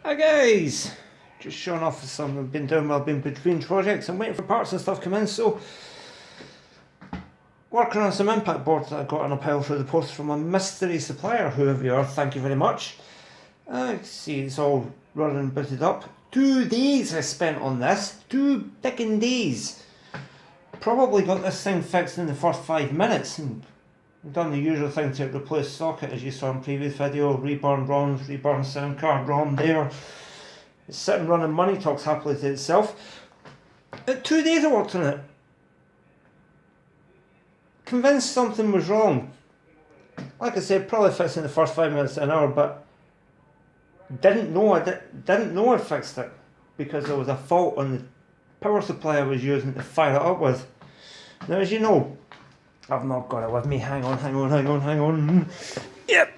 Hi guys! Just showing off something I've been doing while I've been between projects. I'm waiting for parts and stuff to come in, so working on some impact boards that I got on a pile through the post from a mystery supplier, whoever you are, thank you very much. See, it's all running and booted up. 2 days I spent on this. 2 dickin' days. Probably got this thing fixed in the first 5 minutes and done the usual thing to replace socket, as you saw in previous video. Reburn ROMs, reburn sound card ROM there. It's sitting running money talks happily to itself. 2 days I worked on it. Convinced something was wrong. Like I said, probably fixed in the first 5 minutes to an hour, but didn't know I'd fixed it because there was a fault on the power supply I was using to fire it up with. Now, as you know, I've not got it with me. Hang on. Yep.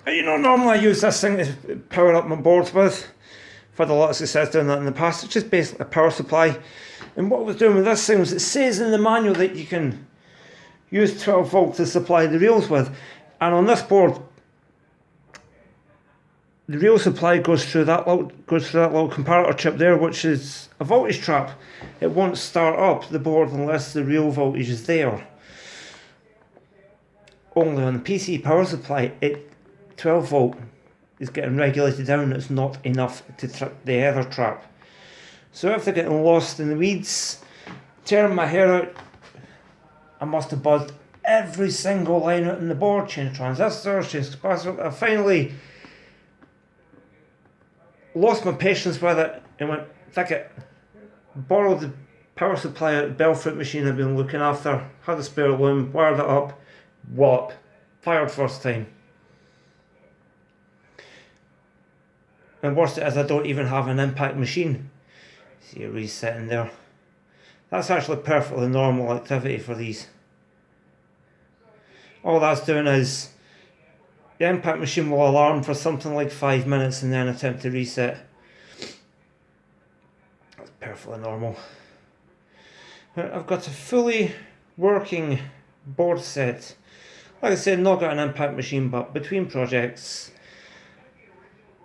You know, normally I use this thing to power up my boards with. I've had a lot of success doing that in the past. It's just basically a power supply. And what I was doing with this thing was, it says in the manual that you can use 12 volts to supply the reels with. And on this board, the reel supply goes through that little comparator chip there, which is a voltage trap. It won't start up the board unless the real voltage is there. Only on the PC power supply, 12 volt is getting regulated down. It's not enough to trip the other trap. So after getting lost in the weeds, tearing my hair out, I must have buzzed every single line out in the board, changed transistors, changed capacitors. I finally lost my patience with it and went, fuck it. Borrowed the power supply out of the Belfort machine I've been looking after, had a spare loom, wired it up, wallop, fired first time. And worst it is, I don't even have an impact machine. See a reset in there. That's actually perfectly normal activity for these. All that's doing is the impact machine will alarm for something like 5 minutes and then attempt to reset. That's perfectly normal. I've got a fully working board set. Like I said, not got an impact machine, but between projects,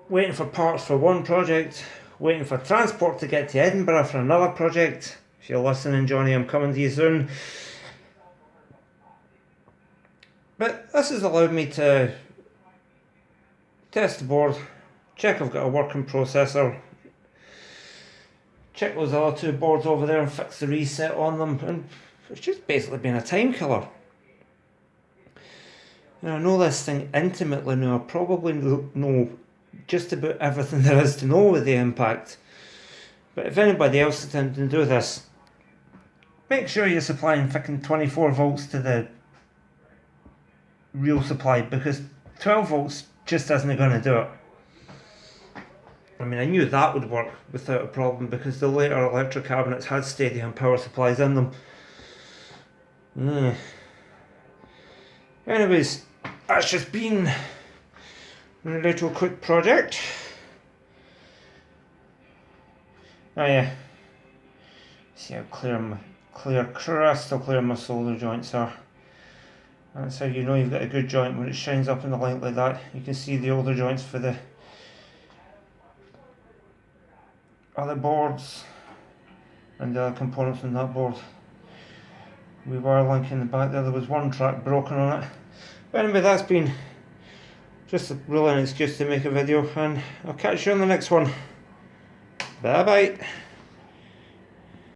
waiting for parts for one project, waiting for transport to get to Edinburgh for another project. If you're listening, Johnny, I'm coming to you soon. But this has allowed me to test the board, check I've got a working processor, check those other 2 boards over there and fix the reset on them, and it's just basically been a time killer. Now, I know this thing intimately now. I probably know just about everything there is to know with the impact. But if anybody else is attempting to do this, make sure you're supplying fucking 24 volts to the real supply, because 12 volts just isn't going to do it. I mean, I knew that would work without a problem because the later electra cabinets had stadium power supplies in them. Anyways, that's just been a little quick project. Oh yeah. See how crystal clear my solder joints are. That's how you know you've got a good joint, when it shines up in the light like that. You can see the older joints for the other boards and the other components on that board. We were linking the back there was one track broken on it. But anyway, that's been just a really an excuse to make a video, and I'll catch you on the next one. Bye bye.